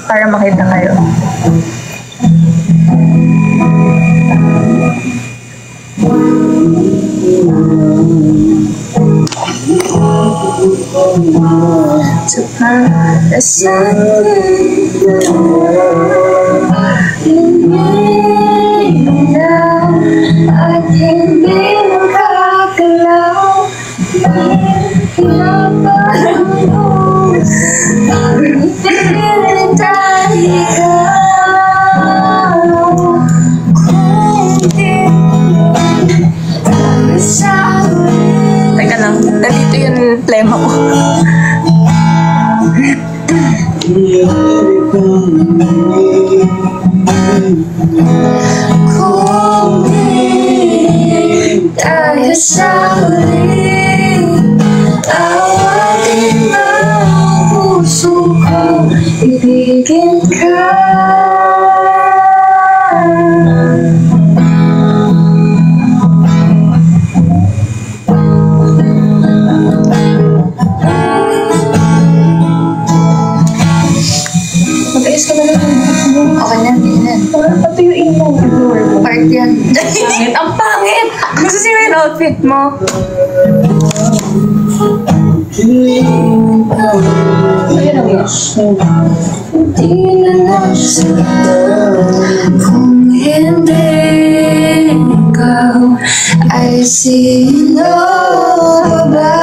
Para makita kayo. To find something now, I can be makakalaw. Pipilit tayo ikaw. Kung di tayo sa'yo. Teka lang, nandito yung plema ko. Kung di tayo sa'yo, awatin ang puso ko, ibigin ka. Mag-ayos ka na lang. Okay na, hindi na. Patuyuin mo. Part yan. Ang pangit! Gusto siya yung outfit mo. Ayan ang yes. Hindi na lang sila kung hindi ikaw ay sino ba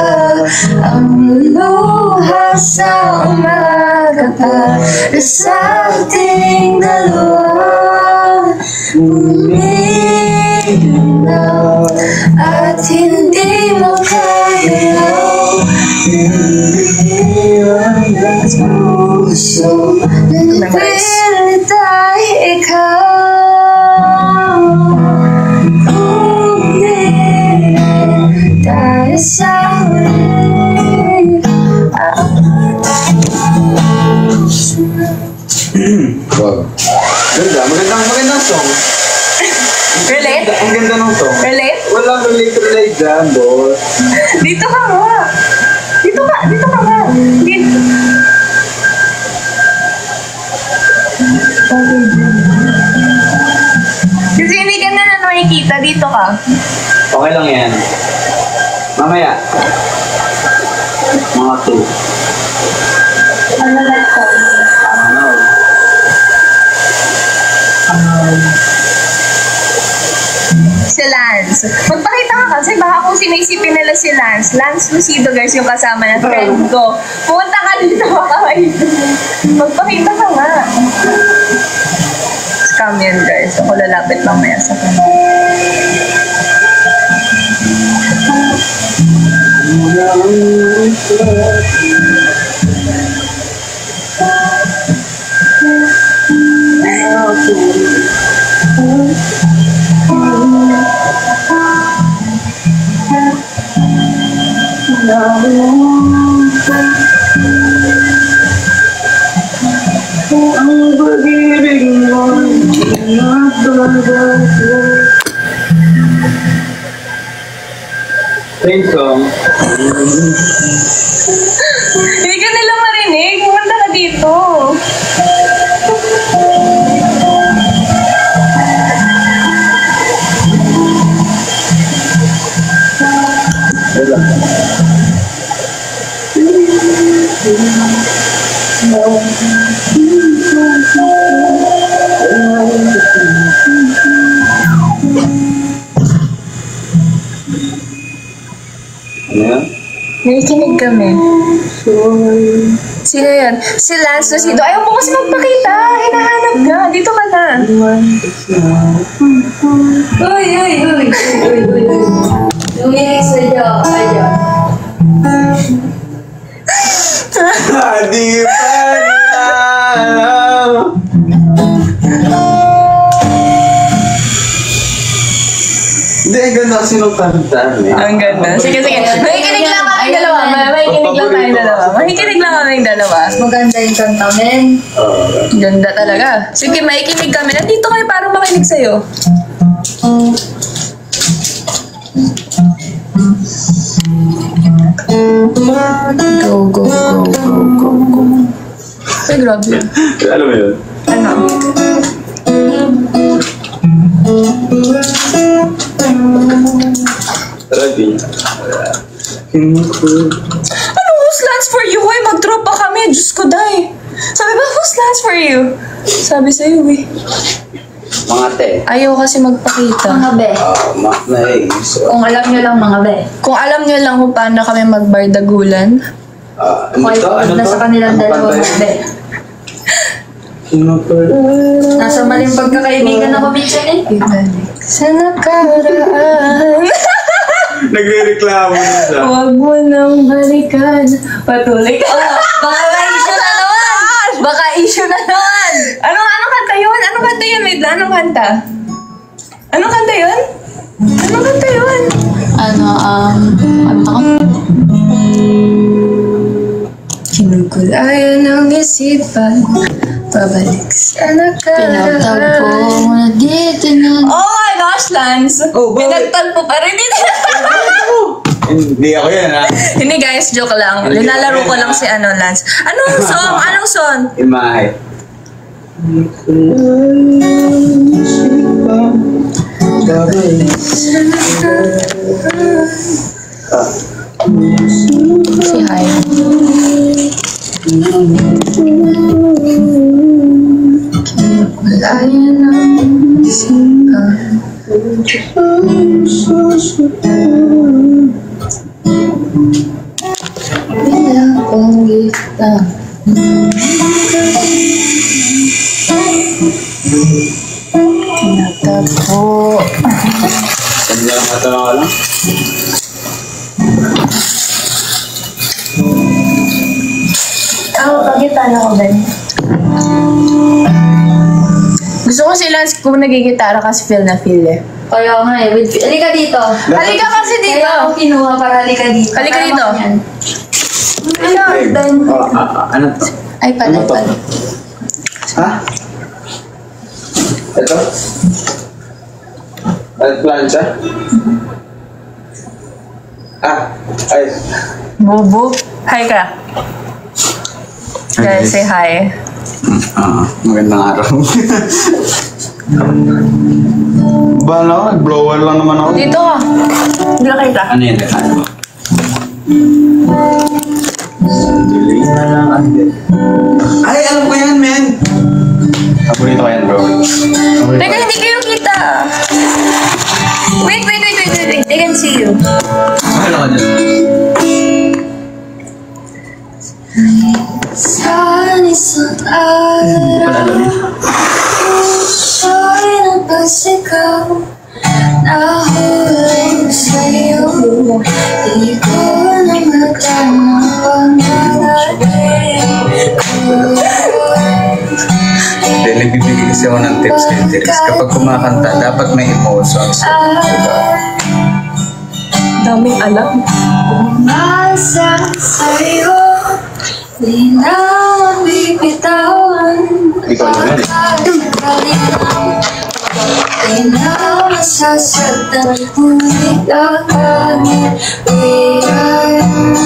ang luluha sa umaga para sa ating dalawa. Umilaw at hindi mo kagalaw. Puso napilit ay ikaw. Kung di tayo sa'yo. Wow. Ganda, magandang song. Relate? Ang ganda ng song. Relate? Walang relate dyan, boss. Dito ka nga. Dito ka nga. Dito. Kasi hindi ka na nakikita. Dito ka. Okay lang yan. Mamaya. Mga 2. Ano like ko? Si Lance. Magpakita ka kasi baka kung sinisipin nila si Lance. Lance Lucido guys yung kasama na friend ko. Pumunta ka dito baka magpakita ka nga. Scam yan guys. Ako lalapit mamaya sa kanya. Ang pag-ibig mo same song. Hindi ka nila marinig. Pumunta ka dito. Ano? Nakikinig kami. Sino yan? Si Lance Lucido. Ayaw mo kasi magpakita. Hinahanap ka. Dito ka na. Uy! Lumilig sa'yo. Ayun. Di pa alam. Hindi, ganda kasi nung kanta. Ang ganda. Sige. Makikinig lang kami dalawa. Makikinig lang kami dalawa. Maganda yung kanta, men. Ganda talaga. Sige, makikinig kami. Nandito kayo para makinig sa'yo. Go. Ay, grabe. Alam mo yun? Ano? Ready? Ano, who's lands for you? Hoy, magtropa kami. Diyos ko, day. Sabi ba, who's lands for you? Sabi sa'yo, eh. Mga te. Ayaw kasi magpakita. Mga be. Nice. Kung alam nyo lang mga be. Kung alam nyo lang kung paano kami magbardagulan. Ano Okay, to? Ano na to? sa kanilang Ano dalawa pantay? mga be. Sino to? Nasa maling pagkakaibigan ako minsan eh. Sa nakaraan. Nagre-reklamo na siya. Huwag mo nang balikan. Patuloy ka. Baka issue na naman! Baka issue na naman! Anong kanta yun? Anong kanta yun? Wait lang, anong kanta? Anong kanta yun? Anong kanta yun? Ano ako? Kinugulayan ng isipan. Pabalik sa nakaraan. Pinagtagpo mo na dito na. Oh my gosh, Lance! Oh, bakit? Pinagtagpo pa rin dito. Hindi ako yan, ha? Hindi guys, joke lang. Hindi Linalaro ako ko yan, lang ah. si Lance. Anong song? Anong song? Imahe. Si Hi. Kinugulayan ng isipan. Bilang panggita. Natagpo. Sabi lang matanong ka lang. Ako, pag-gitara ko ba niya? Gusto ko si Lance kung nagigitara kasi feel na feel eh. Kaya nga eh. Halika dito. Halika kasi dito! Kaya ako kinuha para halika dito. Halika Para dito. makanyan. Babe, ano to? Ay, pala, Ano to? pala. Ha? Ito? Plancha? Ay. Bobo. Hi ka. Guys, say hi. Magandang araw. Bala ako, nag-blower lang naman ako. Dito ka. Dito kita. Ano yun? Ano? Sandali na lang. Ay, alam ko yan, men! Paborito ko yan, bro. Teka, hindi kayo kita. Wait. I can see you. Ano ka dyan? Sa isang Hindi pala alam yun. Sa'y napasigaw. Nahulog sa'yo. Di ko na magtanong pangarapin ko. Hindi, nagbibigay kasi ako ng tips kay Teres. Kapag kumakanta, dapat may emotions. Diba? Daming alam. Umasa sa'yo. Di na mabibitawan. Hindi ko alam yan eh. Di na masasaktan. Ngunit langit. Hindi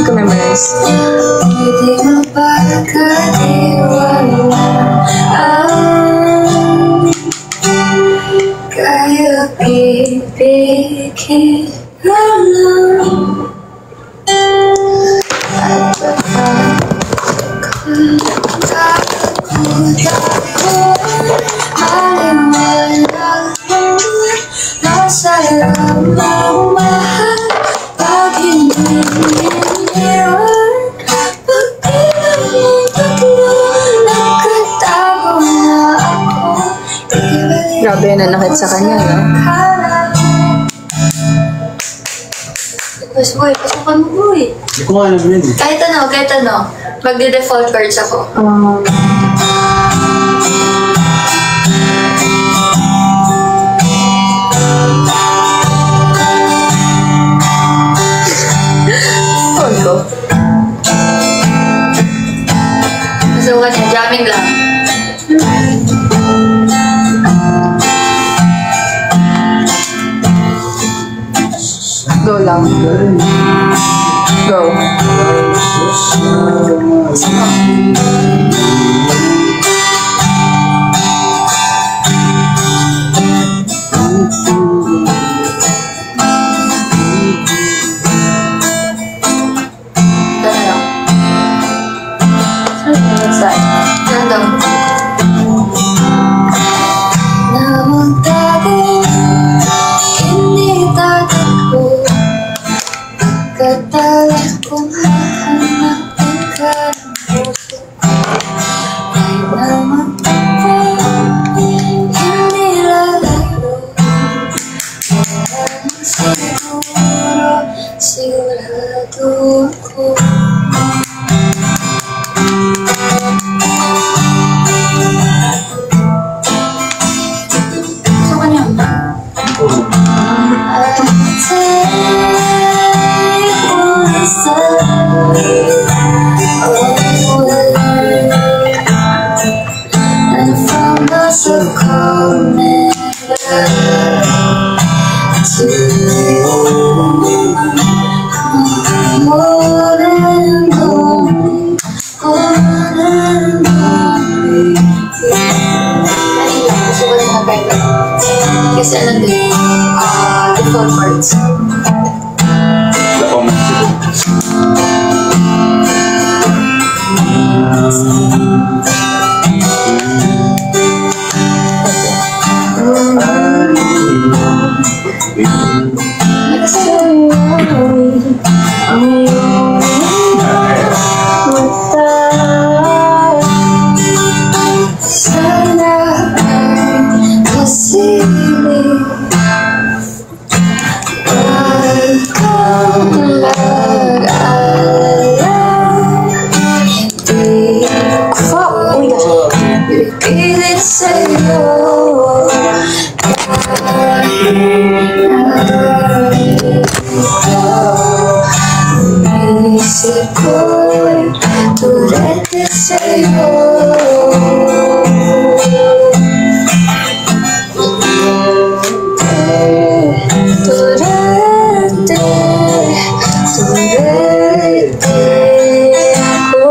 ko memorize. Pwede mapagkatiwalaan. Kaya pipigil na lang. At pagkakatakot ako, maliwanag mo. Masarap magmahal pag hindi iniwan. Pag di mo tatlo, nagkatago na ako. Grabe yung nanakit sa kanya, no? Boy, pasukan mo, boy. Hindi ko alam yun eh. Kahit ano. Magde-default cards ako. Phone ko. Masukan niya, jamming lang. Go lang. Go. Saan? Saan daw? Namagtago, hindi tatakbo. Katalag kong hahanapin ka ng puso ko. Ay namagtago, hindi lalayo. Sigurado ako. So, kanya? I'll take one step away, and from the circle never to more than lonely, more than lonely. Ay, gusto ko rin mag-guide. Kasi ano din, default parts. Wala pa man siguro. Sana ay masili. Huwag kang mag-alala. Hindi ako pipilit sa'yo. Inisip ko'y turete sa'yo. Turete, turete ako.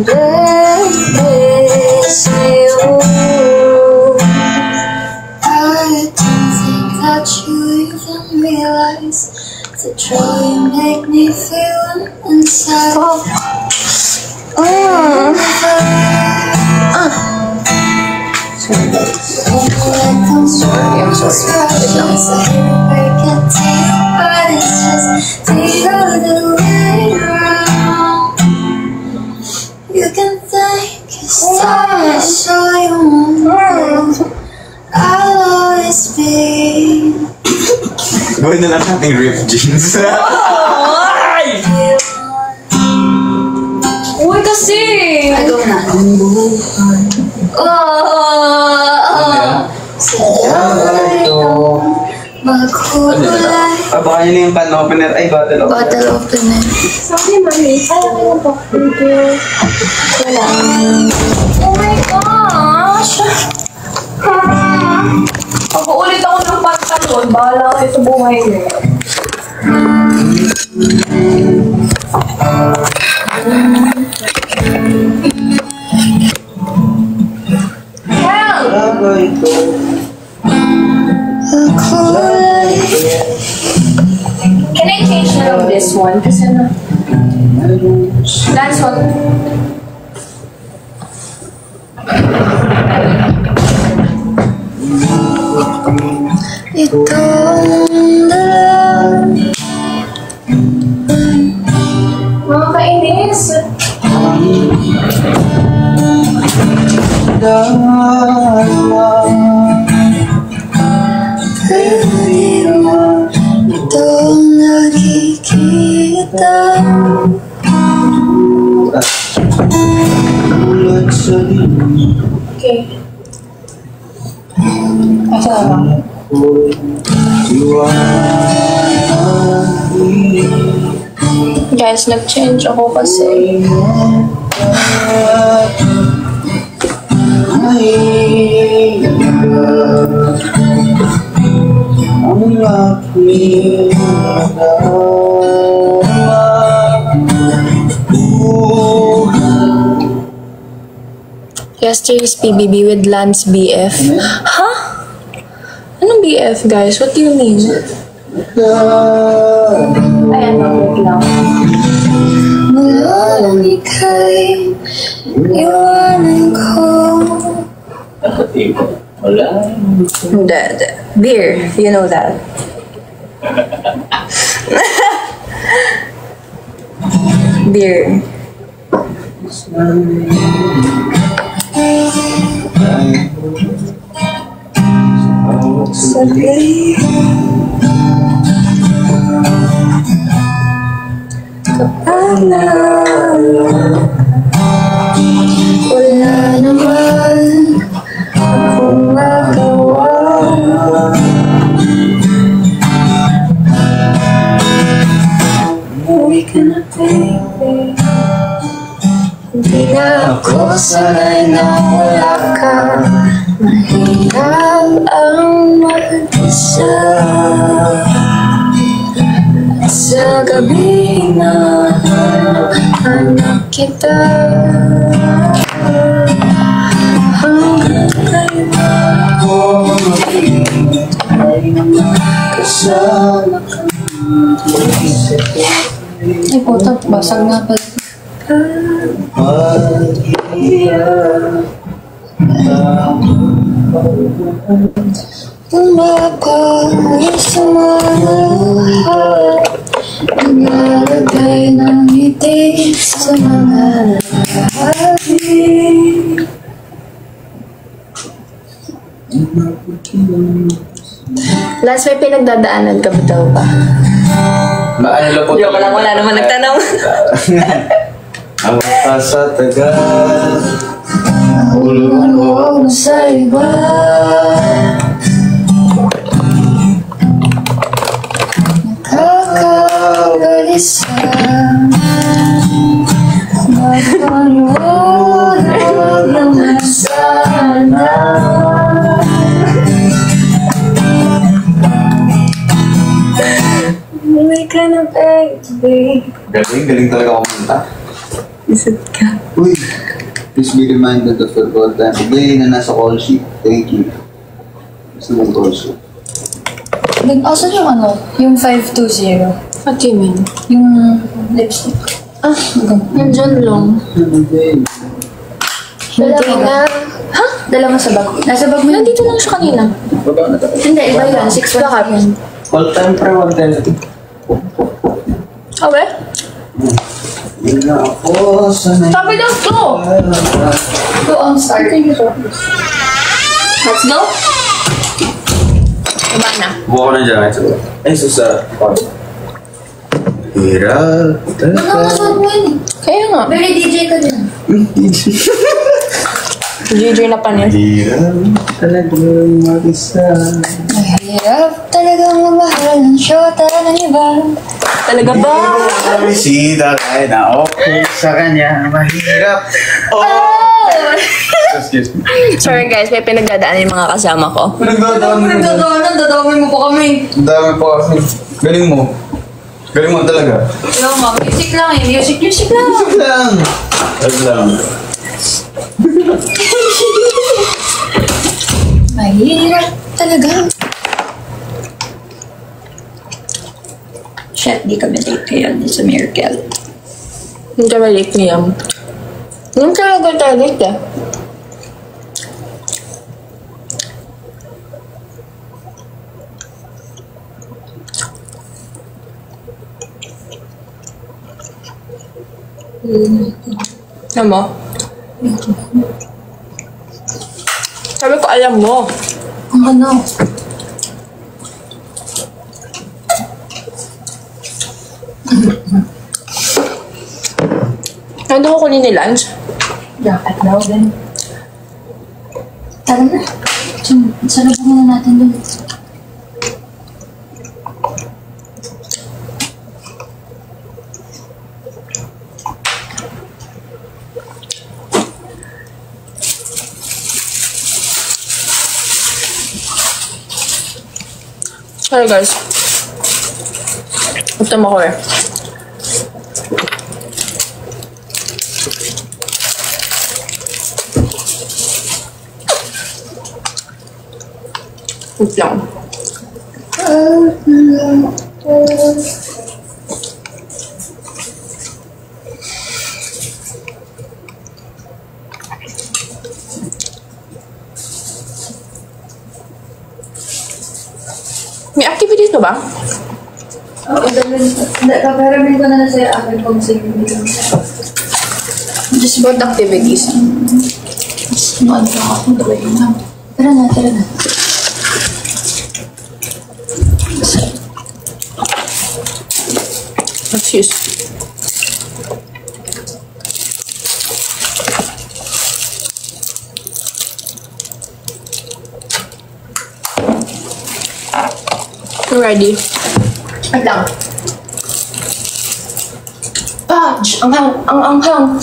Turete sa'yo. I don't think that you even realize the joy you make me feel inside. Sorry, I'm sorry. I can't take, but it's just the other way around. You can thank yourself. I saw you on. I'll always be. Gawin na lang nating ripped jeans. Uy, kasi! Ay, go na. Sabay itong magkulay. Baka yun yung can opener. Ay, bottle opener. Bottle opener. Sorry, mami. Kaya ko yung box. Thank you. Wala. Oh my gosh! Pag-uulit ako ng pantalon, bahala kayo sa buhay niyo. Can I change na lang this one? Kasi ano? That's what... Itong dalaw. Mga kainis. Itong nakikita. Okay. Asa na ba? Guys, nag-change ako kasi. Yesterday's PBB with Lance BF. Huh? Anong BF, guys? What do you mean? Ayan, wait lang. Mula nang ika'y iwanan ko. Wala. Hindi. Beer. You know that. Beer. Saglit. Kapag Wala naman akong magawa. Uwi ka na, baby. Hindi na ako sanay na wala ka. Mahirap ang mag-isa. At sa gabi na hanap kita. Hanggang kayo na ako ay kasama ka. Ay puta, basag nga pala. Umapawi sa mga lahat, naglalagay ng ngiti sa mga labi. Last, may pinagdadaanan ka ba daw ba? Ano lang po? Joke lang, wala naman nagtanong. Ang mata sa tagal. Hulungan mo sa iba. Nakakabalisa. Magpaniwala naman sana. Uwi ka na, baby. Galing talaga kumanta. Isip ka. Uy, please be reminded of your call time. Today na nasa call sheet. Thank you. Gusto mong call sheet. Asan yung ano? Yung 520? What do you mean? Yung lipstick. Ah, nandyan lang. Hindi na. Ha? Dala mo sa bag. Nasa bag mo yun. Nandito lang siya kanina. Baba na tayo. Hindi, iba yun. 6-1 Call time pre 110. Awe? Hindi na ako sanay. Sabi daw to! Go on, start. Let's go! Diba na? Buka ko na dyan. Ay, susa. Hirap. Nakakasal mo yun. Kaya nga. Very DJ ka din. GJ na panin. Hirap talagang mag-isa. Mahirap talagang mamahal ng syota ng iba. Talaga ba? Bisita kahit na okay sa kanya. Mahirap. Excuse me. Sorry guys, may pinagdadaan yung mga kasama ko. Dadawin mo pa kami. Ang dami pa kasi. Galing mo. Galing mo talaga. Yo, ma, music lang eh. Music lang. Isip lang. Wag lang. Mahirap talaga. Shit, di kami late kaya sa Miracle. Hindi ka malik niya. Hindi talaga tayo late eh. Alam mo? Sabi ko, alam mo. Ang ano? Nandun ko kunin ni lunch. Dapat daw din. Tara na. Salubong muna natin dun. Sorry guys. Gutom ako eh. Wait lang. May activities pa ba? Oo, hindi. Paparamin ko na sa'yo akin kung sa'yo dito. Just about activities. Noon pa ako, daway na. Tara na, tara na. Excuse. Ready? Wait lang. Ang anghang.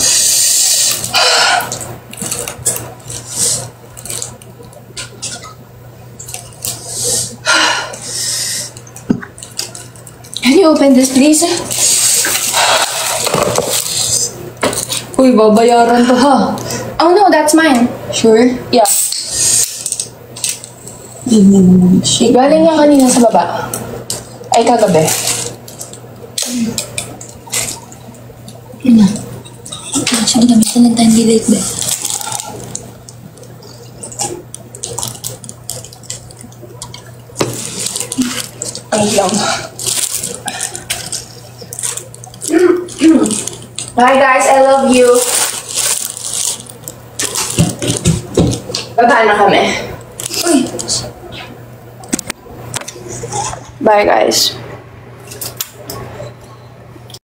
Can you open this, please? Uy, babayaran to ha. Oh no, that's mine. Sure? Yeah. Galing niya kanina sa baba. Ay, kagabi. Yun na. Sige, gamitin lang tayong delete ba? Ay lang. Bye guys, I love you. Baba na kami. Uy! Bye guys.